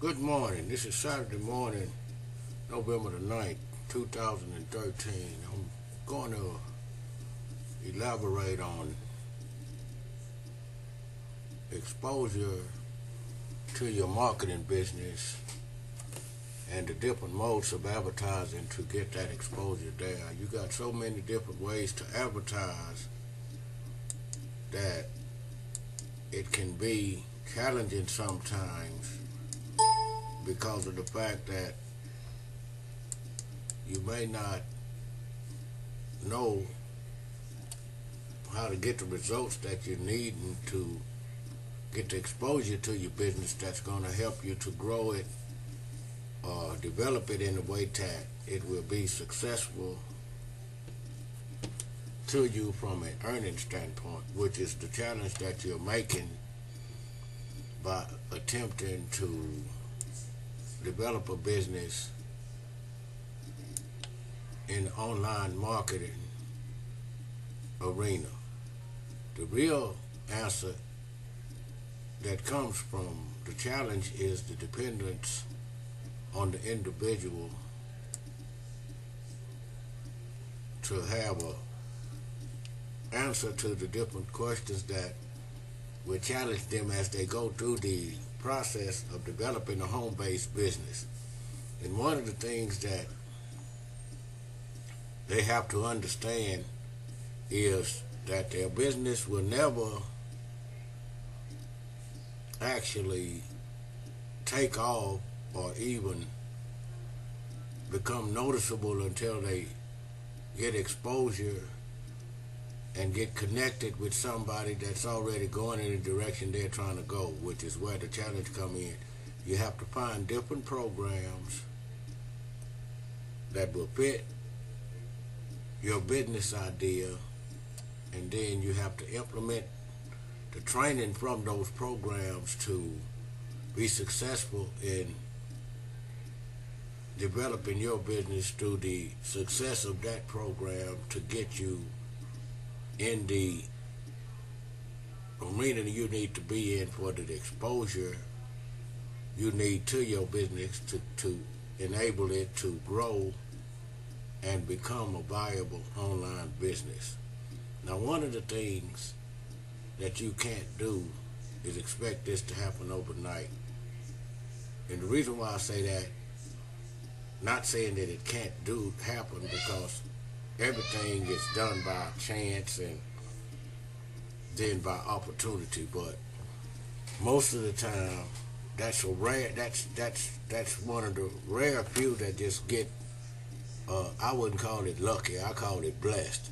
Good morning. This is Saturday morning, November the 9th, 2013. I'm going to elaborate on exposure to your marketing business and the different modes of advertising to get that exposure there. You got so many different ways to advertise that it can be challenging sometimes because of the fact that you may not know how to get the results that you're needing to get the exposure to your business that's going to help you to grow it or develop it in a way that it will be successful to you from an earning standpoint, which is the challenge that you're making by attempting to develop a business in the online marketing arena. The real answer that comes from the challenge is the dependence on the individual to have a answer to the different questions that will challenge them as they go through the process of developing a home-based business. And one of the things that they have to understand is that their business will never actually take off or even become noticeable until they get exposure and get connected with somebody that's already going in the direction they're trying to go, which is where the challenge come in. You have to find different programs that will fit your business idea, and then you have to implement the training from those programs to be successful in developing your business through the success of that program to get you in the arena you need to be in for the exposure you need to your business to enable it to grow and become a viable online business. Now, one of the things that you can't do is expect this to happen overnight. And the reason why I say that, not saying that it can't happen, because everything is done by chance and then by opportunity, but most of the time that's one of the rare few that just get I wouldn't call it lucky, I call it blessed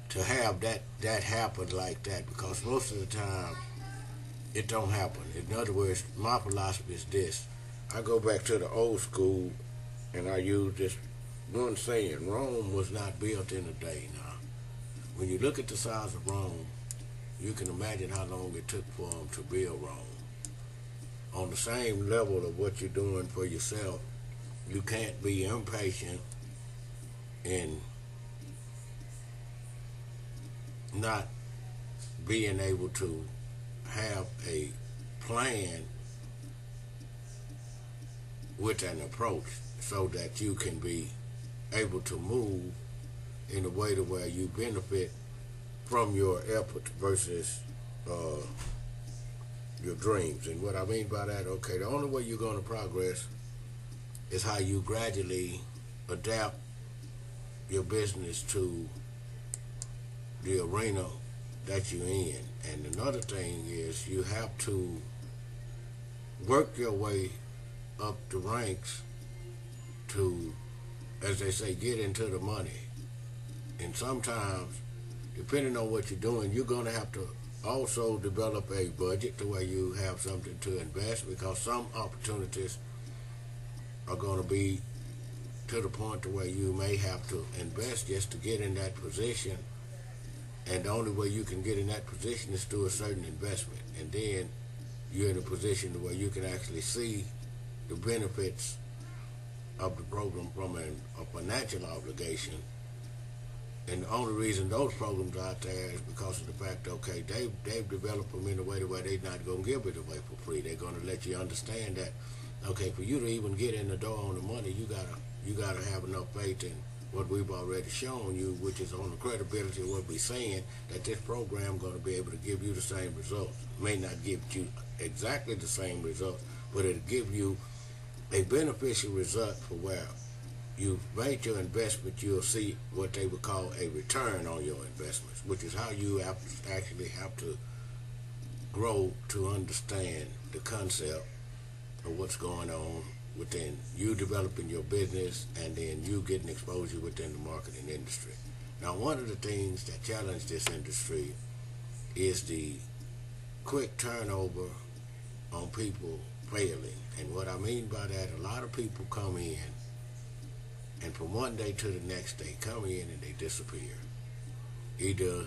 to have that happen like that, because most of the time it don't happen. In other words, my philosophy is this: I go back to the old school and I use this one saying: Rome was not built in a day. Now, when you look at the size of Rome, you can imagine how long it took for them to build Rome. On the same level of what you're doing for yourself, you can't be impatient and not being able to have a plan with an approach so that you can be able to move in a way to where you benefit from your efforts versus your dreams. And what I mean by that, okay, the only way you're going to progress is how you gradually adapt your business to the arena that you're in. And another thing is you have to work your way up the ranks to, as they say, get into the money. And sometimes, depending on what you're doing, you're going to have to also develop a budget to where you have something to invest, because some opportunities are going to be to the point to where you may have to invest just to get in that position. And the only way you can get in that position is through a certain investment. And then you're in a position where you can actually see the benefits of the program from a financial obligation. And the only reason those programs are out there is because of the fact, okay, they've developed them in a way to where they're not going to give it away for free. They're going to let you understand that Okay, for you to even get in the door on the money, you gotta have enough faith in what we've already shown you, which is on the credibility of what we're saying, that this program going to be able to give you the same results. It may not give you exactly the same results, but it'll give you a beneficial result for where you've made your investment. You'll see what they would call a return on your investments, which is how you actually have to grow to understand the concept of what's going on within you developing your business and then you getting exposure within the marketing industry. Now, one of the things that challenge this industry is the quick turnover on people failing. And what I mean by that, a lot of people come in and from one day to the next they come in and they disappear. Either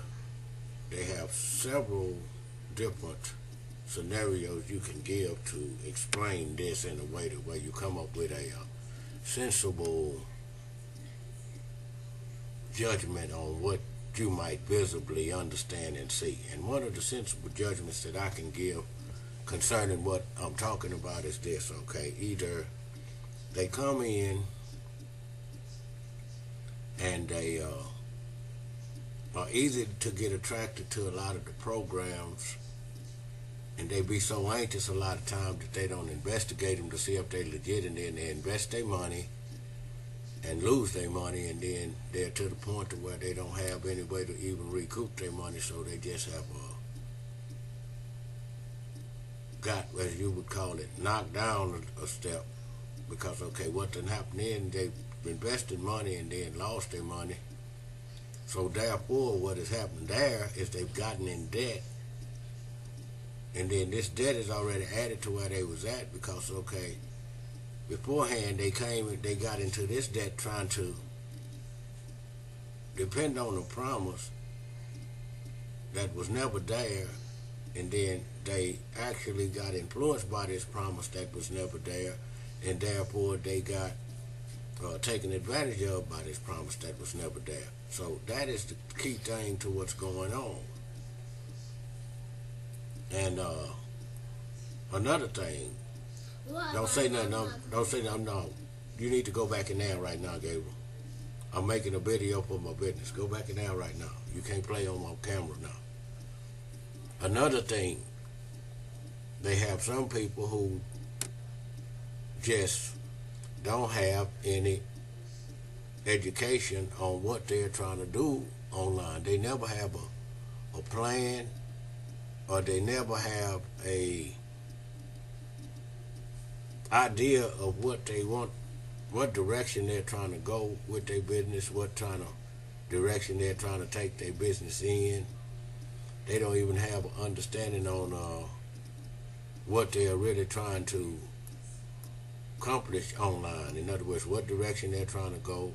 they have several different scenarios you can give to explain this in a way where you come up with a sensible judgment on what you might visibly understand and see. And one of the sensible judgments that I can give concerning what I'm talking about is this, okay? Either they come in and they are easy to get attracted to a lot of the programs, and they be so anxious a lot of times that they don't investigate them to see if they're legit, and then they invest their money and lose their money, and then they're to the point to where they don't have any way to even recoup their money, so they just have got, as you would call it, knocked down a step, because, okay, what done happened then, they invested money and then lost their money. So therefore, what has happened there is they've gotten in debt, and then this debt is already added to where they was at, because, okay, beforehand they got into this debt trying to depend on a promise that was never there, and then they actually got influenced by this promise that was never there, and therefore they got taken advantage of by this promise that was never there. So that is the key thing to what's going on. And another thing, don't say nothing. Don't say nothing. No, you need to go back in there right now, Gabriel. I'm making a video for my business. Go back in there right now. You can't play on my camera now. Another thing, they have some people who just don't have any education on what they're trying to do online. They never have a plan, or they never have a idea of what they want, what direction they're trying to go with their business, what kind of direction they're trying to take their business in. They don't even have an understanding on what they're really trying to accomplish online. In other words, what direction they're trying to go,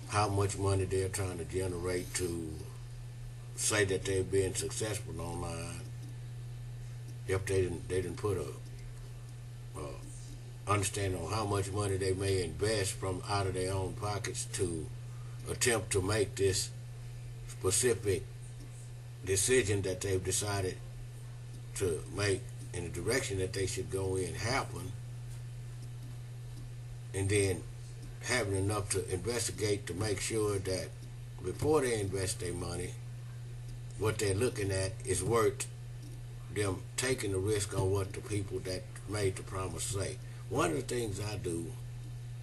how much money they're trying to generate to say that they've been successful online. If they didn't put a understanding on how much money they may invest from out of their own pockets to attempt to make this specific decision that they've decided to make in the direction that they should go in happen, and then having enough to investigate to make sure that before they invest their money, what they're looking at is worth them taking the risk on what the people that made the promise say. One of the things I do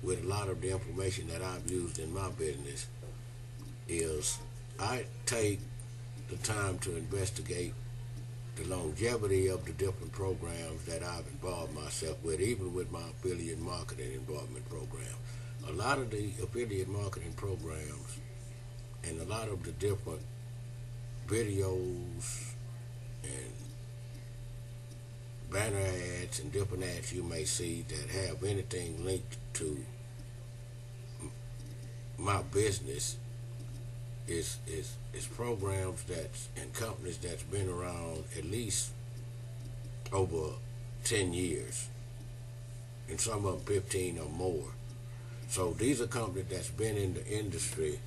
with a lot of the information that I've used in my business is I take the time to investigate the longevity of the different programs that I've involved myself with, even with my affiliate marketing involvement program. A lot of the affiliate marketing programs and a lot of the different videos and banner ads and different ads you may see that have anything linked to my business is programs that's and companies that's been around at least over 10 years, and some of them 15 or more. So these are companies that's been in the industry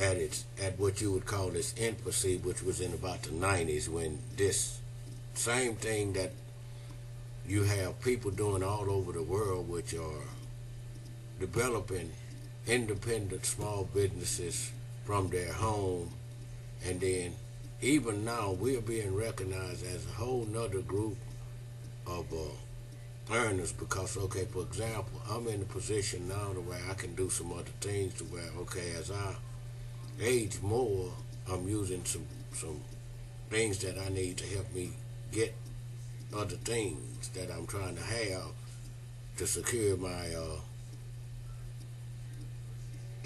at what you would call its infancy, which was in about the 90s, when this same thing that you have people doing all over the world which are developing independent small businesses from their home, and then even now we're being recognized as a whole nother group of earners because, okay, for example, I'm in a position now to where I can do some other things to where, okay, as I age more, I'm using some things that I need to help me get other things that I'm trying to have to secure my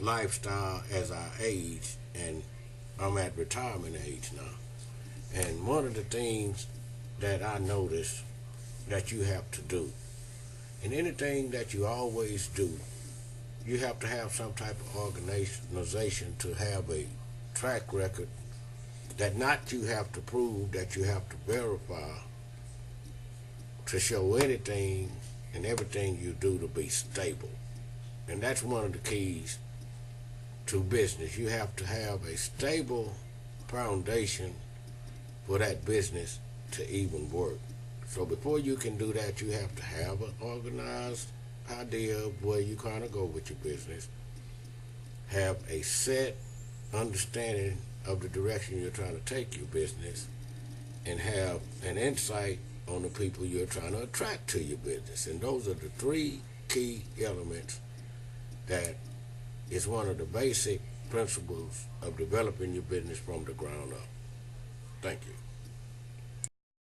lifestyle as I age, and I'm at retirement age now. And one of the things that I notice that you have to do, and anything that you always do, you have to have some type of organization to have a track record that not you have to prove, that you have to verify to show anything and everything you do to be stable. And that's one of the keys to business. You have to have a stable foundation for that business to even work. So before you can do that, you have to have an organized idea of where you kind of go with your business, have a set understanding of the direction you're trying to take your business, and have an insight on the people you're trying to attract to your business. And those are the three key elements that is one of the basic principles of developing your business from the ground up. Thank you.